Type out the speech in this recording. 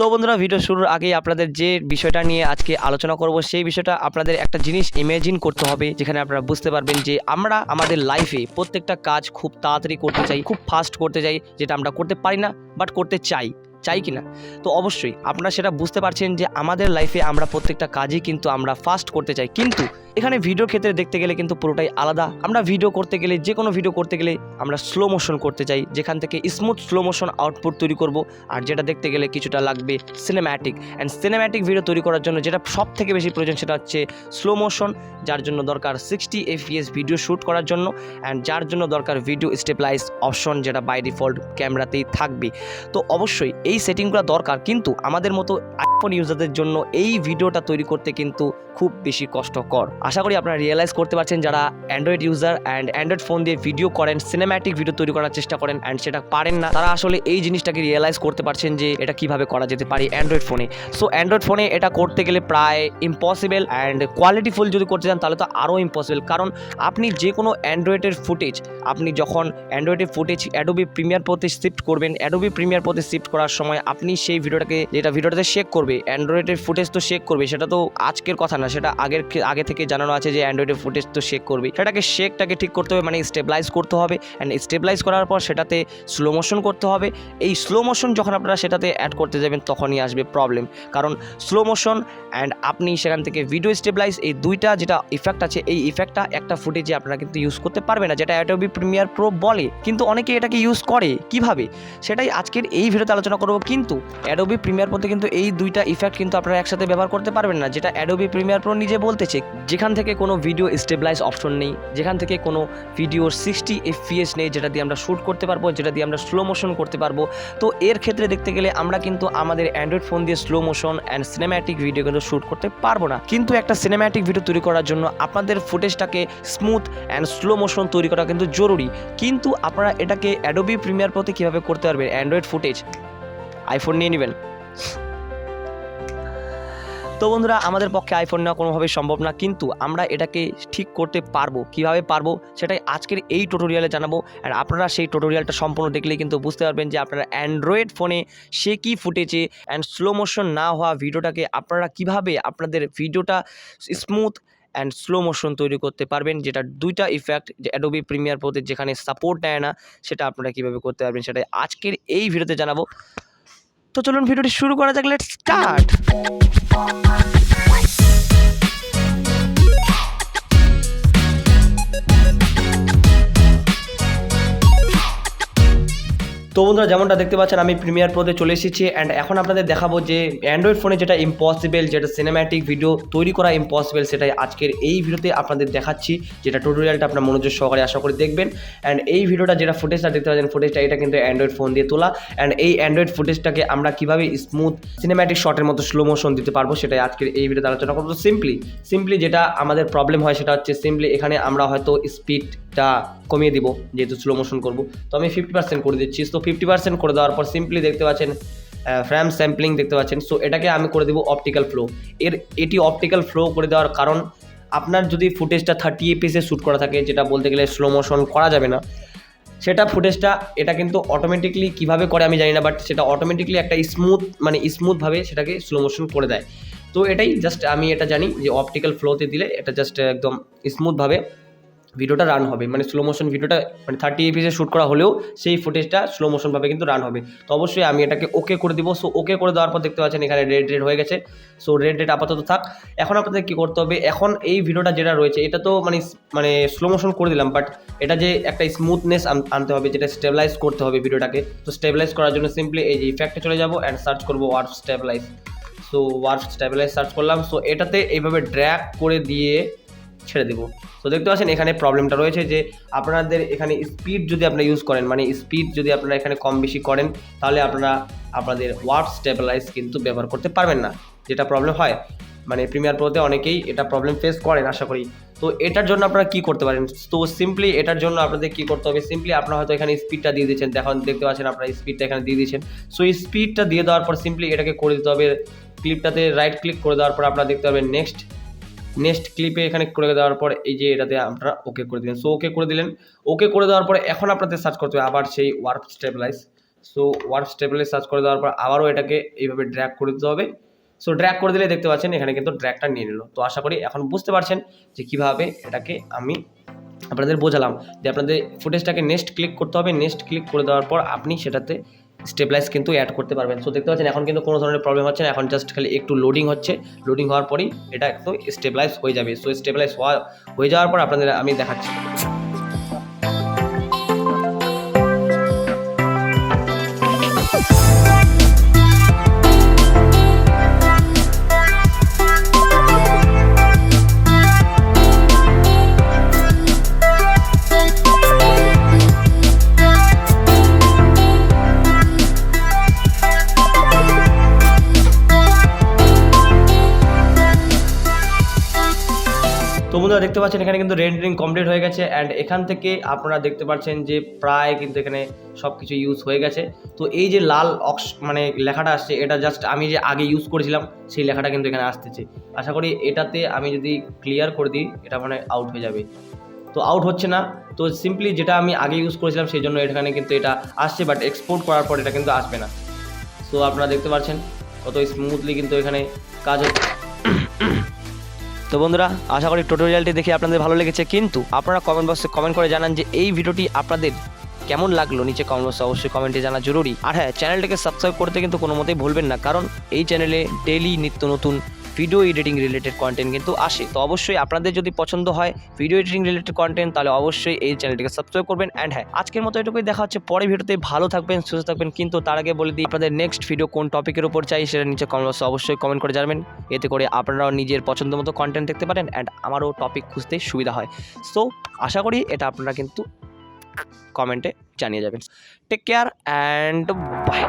তো বন্ধুরা, ভিডিও শুরুর আগেই আপনাদের যে বিষয়টা নিয়ে আজকে আলোচনা করব সেই বিষয়টা আপনাদের একটা জিনিস ইমাজিন করতে হবে, যেখানে আপনারা বুঝতে পারবেন যে আমরা আমাদের লাইফে প্রত্যেকটা কাজ খুব তাড়াতাড়ি করতে চাই, খুব ফাস্ট করতে চাই, যেটা আমরা করতে পারি না বাট করতে চাই কিনা। তো অবশ্যই আপনারা সেটা বুঝতে পারছেন যে আমাদের লাইফে আমরা প্রত্যেকটা কাজই কিন্তু আমরা ফাস্ট করতে চাই, কিন্তু এখানে ভিডিওর ক্ষেত্রে দেখতে গেলে কিন্তু পুরোটাই আলাদা। আমরা ভিডিও করতে গেলে, যে কোনো ভিডিও করতে গেলে আমরা স্লো মোশন করতে চাই, যেখান থেকে স্মুথ স্লো মোশন আউটপুট তৈরি করব। আর যেটা দেখতে গেলে কিছুটা লাগবে সিনেম্যাটিক, অ্যান্ড সিনেম্যাটিক ভিডিও তৈরি করার জন্য যেটা সব থেকে বেশি প্রয়োজন সেটা হচ্ছে স্লো মোশন, যার জন্য দরকার 60 FPS ভিডিও শ্যুট করার জন্য, অ্যান্ড যার জন্য দরকার ভিডিও স্টেবিলাইজ অপশন, যেটা বাই ডিফল্ট ক্যামেরাতেই থাকবে। তো অবশ্যই এই সেটিংগুলো দরকার, কিন্তু আমাদের মতো আইফোন ইউজারদের জন্য এই ভিডিওটা তৈরি করতে কিন্তু খুব বেশি কষ্টকর। আশা করি আপনারা রিয়েলাইজ করতে পারছেন, যারা Android user and Android phone দিয়ে ভিডিও করেন, সিনেম্যাটিক ভিডিও তৈরি করার চেষ্টা করেন অ্যান্ড সেটা পারেন না, তারা আসলে এই জিনিসটাকে রিয়েলাইজ করতে পারছেন যে এটা কিভাবে করা যেতে পারে অ্যান্ড্রয়েড ফোনে। সো অ্যান্ড্রয়েড ফোনে এটা করতে গেলে প্রায় ইম্পসিবল, অ্যান্ড কোয়ালিটিফুল যদি করতে চান তাহলে তো আরও ইম্পসিবল। কারণ আপনি যে কোনো অ্যান্ড্রয়েডের ফুটেজ, আপনি যখন অ্যান্ড্রয়েডের ফুটেজ অ্যাডোবি প্রিমিয়ার প্রোতে শিফট করবেন, অ্যাডোবি প্রিমিয়ার প্রোতে শিফট করার সময় আপনি সেই ভিডিওটাকে, যেটা ভিডিওটাতে শেক করবে, অ্যান্ড্রয়েডের ফুটেজ তো শেক করবে, সেটা তো আজকের কথা না, সেটা আগে থেকে জানানো আছে যে অ্যান্ড্রয়েডের ফুটেজ তো শেক করবে। সেটাকে শেকটাকে ঠিক করতে হবে, মানে স্টেবিলাইজ করতে হবে, অ্যান্ড স্টেবিলাইজ করার পর সেটাতে স্লো মোশন করতে হবে। এই স্লো মোশন যখন আপনারা সেটাতে অ্যাড করতে যাবেন তখনই আসবে প্রবলেম, কারণ স্লো মোশন অ্যান্ড আপনি সেখান থেকে ভিডিও স্টেবিলাইজ, এই দুইটা যেটা ইফেক্ট আছে, এই ইফেক্টটা একটা ফুটেজে আপনারা কিন্তু ইউজ করতে পারবে না, যেটা অ্যাডোবি প্রিমিয়ার প্রো বলে, কিন্তু অনেকে এটাকে ইউজ করে কিভাবে সেটাই আজকের এই ভিডিওতে আলোচনা করব। কিন্তু অ্যাডোবি প্রিমিয়ার প্রোতে কিন্তু এই দুইটা ইফেক্ট কিন্তু আপনারা একসাথে ব্যবহার করতে পারবেন না, যেটা অ্যাডোবি প্রিমিয়ার প্রো নিজে বলতেছে। যেখান থেকে কোনো ভিডিও স্টেবিলাইজ অপশন নেই, যেখান থেকে কোনো ভিডিওর 60 FPS নেই, যেটা দিয়ে আমরা শ্যুট করতে পারবো, যেটা দিয়ে আমরা স্লো মোশন করতে পারবো। তো এর ক্ষেত্রে দেখতে গেলে আমরা কিন্তু আমাদের অ্যান্ড্রয়েড ফোন দিয়ে slow motion and cinematic video কিন্তু শ্যুট করতে পারবো না। কিন্তু একটা সিনেম্যাটিক ভিডিও তৈরি করার জন্য আপনাদের ফুটেজটাকে স্মুথ অ্যান্ড স্লো মোশন তৈরি করা কিন্তু জরুরি। কিন্তু আপনারা এটাকে অ্যাডোবি প্রিমিয়ার প্রোতে কীভাবে করতে পারবেন? অ্যান্ড্রয়েড ফুটেজ আইফোন নিয়ে নেবেন। তো বন্ধুরা, আমাদের পক্ষে আইফোন নেওয়া কোনোভাবেই সম্ভব না, কিন্তু আমরা এটাকে ঠিক করতে পারবো। কিভাবে পারবো সেটাই আজকের এই টিউটোরিয়ালে জানাবো, অ্যান্ড আপনারা সেই টিউটোরিয়ালটা সম্পূর্ণ দেখলেই কিন্তু বুঝতে পারবেন যে আপনারা অ্যান্ড্রয়েড ফোনে সে কি ফুটেজে অ্যান্ড স্লো মোশন না হওয়া ভিডিওটাকে আপনারা কিভাবে আপনাদের ভিডিওটা স্মুথ অ্যান্ড স্লো মোশন তৈরি করতে পারবেন, যেটা দুইটা ইফেক্ট যে অ্যাডোবি প্রিমিয়ার প্রোতে যেখানে সাপোর্ট দেয় না, সেটা আপনারা কিভাবে করতে পারবেন সেটাই আজকের এই ভিডিওতে জানাবো। তো চলুন ভিডিওটি শুরু করা যাক, লেটস স্টার্ট। তো বন্ধুরা, যেমনটা দেখতে পাচ্ছেন আমি প্রিমিয়ার প্রোতে চলে এসেছি, অ্যান্ড এখন আপনাদের দেখাবো যে অ্যান্ড্রয়েড ফোনে যেটা ইম্পসিবল, যেটা সিনেম্যাটিক ভিডিও তৈরি করা ইম্পসিবল, সেটাই আজকের এই ভিডিওতে আপনাদের দেখাচ্ছি, যেটা টিউটোরিয়ালটা আপনার মনোযোগ সহকারে আশা করে দেখবেন। অ্যান্ড এই ভিডিওটা যেটা ফুটেজটা দেখতে পাচ্ছেন, ফুটেজটা এটা কিন্তু অ্যান্ড্রয়েড ফোন দিয়ে তোলা, অ্যান্ড এই অ্যান্ড্রয়েড ফুটেজটাকে আমরা কীভাবে স্মুথ সিনেম্যাটিক শটের মতো স্লো মোশন দিতে পারবো সেটাই আজকের এই ভিডিওতে আলোচনা করবো। সিম্পলি যেটা আমাদের প্রবলেম হয় সেটা হচ্ছে সিম্পলি এখানে আমরা হয়তো স্পিডটা কমিয়ে দিব, যেহেতু স্লো মোশন করবো, তো আমি 50% করে দিচ্ছি। তো 50% করে দেওয়ার পর সিম্পলি দেখতে পাচ্ছেন ফ্রেম স্যাম্পলিং দেখতে পাচ্ছেন। সো এটাকে আমি করে দেবো অপটিক্যাল ফ্লো। এটি অপটিক্যাল ফ্লো করে দেওয়ার কারণ, আপনার যদি ফুটেজটা 30 FPS শ্যুট করা থাকে, যেটা বলতে গেলে স্লো মোশন করা যাবে না, সেটা ফুটেজটা এটা কিন্তু অটোমেটিকলি কীভাবে করে আমি জানি না, বাট সেটা অটোমেটিকলি একটা স্মুথভাবে সেটাকে স্লো মোশন করে দেয়। তো এটাই জাস্ট আমি এটা জানি যে অপটিক্যাল ফ্লোতে দিলে এটা জাস্ট একদম স্মুথভাবে ভিডিওটা রান হবে, মানে স্লো মোশন ভিডিওটা, মানে 30 FPS শ্যুট করা হলেও সেই ফুটেজটা স্লো মোশনভাবে কিন্তু রান হবে। তো অবশ্যই আমি এটাকে ওকে করে দিব। সো ওকে করে দেওয়ার পর দেখতে পাচ্ছেন এখানে রেড হয়ে গেছে। সো রেড আপাতত থাক। এখন আপনাদের কী করতে হবে, এখন এই ভিডিওটা যেটা রয়েছে এটা তো মানে স্লো মোশন করে দিলাম, বাট এটা যে একটা স্মুথনেস আনতে হবে, যেটা স্টেবিলাইজ করতে হবে ভিডিওটাকে। তো স্টেবিলাইজ করার জন্য সিম্পলি এই যে ইফেক্টে চলে যাব অ্যান্ড সার্চ করবো warp stabilize. So warp stabilize search করলাম। সো এটাতে এইভাবে ড্র্যাগ করে দিয়ে ছেড়ে দেবো। তো দেখতে পাচ্ছেন এখানে প্রবলেমটা রয়েছে যে আপনাদের এখানে স্পিড যদি আপনারা ইউজ করেন, মানে স্পিড যদি আপনারা এখানে কম বেশি করেন, তাহলে আপনারা আপনাদের ওয়ার্প স্টেবিলাইজ কিন্তু ব্যবহার করতে পারবেন না, যেটা প্রবলেম হয়। মানে প্রিমিয়ার প্রোতে অনেকেই এটা প্রবলেম ফেস করেন আশা করি। তো এটার জন্য আপনারা কী করতে পারেন? তো সিম্পলি এটার জন্য আপনাদের কী করতে হবে, সিম্পলি আপনারা হয়তো এখানে স্পিডটা দিয়ে দিয়েছেন, দেখতে পাচ্ছেন আপনারা স্পিডটা এখানে দিয়ে দিয়েছেন। সো এই স্পিডটা দিয়ে দেওয়ার পর সিম্পলি এটাকে করে দিতে হবে, ক্লিপটাতে রাইট ক্লিক করে দেওয়ার পর আপনারা দেখতে পাবেন নেক্সট ক্লিপে এখানে করে দেওয়ার পর এই যে এটাতে আপনারা ওকে করে দিলেন। সো ওকে করে দিলেন। ওকে করে দেওয়ার পরে এখন আপনাদের সার্চ করতে হবে আবার সেই ওয়ার্প স্টেবিলাইজ। সো ওয়ার্ক স্টেবলে সার্চ করে দেওয়ার পর আবারও এটাকে এইভাবে ড্র্যাগ করে দিতে হবে। সো ড্র্যাগ করে দিলে দেখতে পাচ্ছেন এখানে কিন্তু ড্র্যাগটা নিয়ে নিল। তো আশা করি এখন বুঝতে পারছেন যে কীভাবে এটাকে আমি আপনাদের বোঝালাম যে আপনাদের ফুটেজটাকে নেক্সট ক্লিক করতে হবে। নেক্সট ক্লিক করে দেওয়ার পর আপনি সেটাতে স্টেবলাইজ কিন্তু অ্যাড করতে পারবেন। সো দেখতে পাচ্ছেন এখন কিন্তু কোনো ধরনের প্রবলেম হচ্ছে না, এখন জাস্ট খালি একটু লোডিং হচ্ছে। লোডিং হওয়ার পরেই এটা একটু স্টেবলাইজ হয়ে যাবে। সো স্টেবলাইজ হয়ে যাওয়ার পর আপনাদের আমি দেখাচ্ছি। তো বন্ধুরা দেখতে পাচ্ছেন এখানে কিন্তু রেন্ডারিং কমপ্লিট হয়ে গেছে অ্যান্ড এখান থেকে আপনারা দেখতে পাচ্ছেন যে প্রায় কিন্তু এখানে সব কিছু ইউজ হয়ে গেছে। তো এই যে লাল মানে লেখাটা আসছে এটা জাস্ট আমি যে আগে ইউজ করেছিলাম সেই লেখাটা কিন্তু এখানে আসতেছে। আশা করি এটাতে আমি যদি ক্লিয়ার করে দিই এটা মানে আউট হয়ে যাবে। তো আউট হচ্ছে না, তো সিম্পলি যেটা আমি আগে ইউজ করেছিলাম সেই জন্য এখানে কিন্তু এটা আসছে, বাট এক্সপোর্ট করার পর এটা কিন্তু আসবে না। সো আপনারা দেখতে পাচ্ছেন কত স্মুথলি কিন্তু এখানে কাজ হচ্ছে। তো বন্ধুরা আশা করি টিউটোরিয়ালটি দেখে আপনাদের ভালো লেগেছে, কিন্তু আপনারা কমেন্ট বক্সে কমেন্ট করে জানান যে এই ভিডিওটি আপনাদের কেমন লাগলো। নিচে কমেন্ট বক্সে অবশ্যই কমেন্টে জানা জরুরি। আর হ্যাঁ, চ্যানেলটাকে সাবস্ক্রাইব করতে কিন্তু কোনো মতেই ভুলবেন না, কারণ এই চ্যানেলে ডেইলি নিত্য নতুন ভিডিও এডিটিং রিলেটেড কন্টেন্ট কিন্তু আসে। তো অবশ্যই আপনাদের যদি পছন্দ হয় ভিডিও এডিটিং রিলেটেড কন্টেন্ট তাহলে অবশ্যই এই চ্যানেলটিকে সাবস্ক্রাইব করবেন। অ্যান্ড হ্যাঁ, আজকের মতো এটুকুই, দেখা হচ্ছে পরের ভিডিওতে। ভালো থাকবেন, সুস্থ থাকবেন, কিন্তু তার আগে বলে দিই আপনাদের নেক্সট ভিডিও কোন টপিকের উপর চাই সেটা নিচে কমেন্ট বক্সে অবশ্যই কমেন্ট করে জানাবেন। এতে করে আপনারাও নিজের পছন্দ মতো কন্টেন্ট দেখতে পারেন অ্যান্ড আমারও টপিক খুঁজতে সুবিধা হয়। সো আশা করি এটা আপনারা কিন্তু কমেন্টে জানিয়ে যাবেন। Take care and by.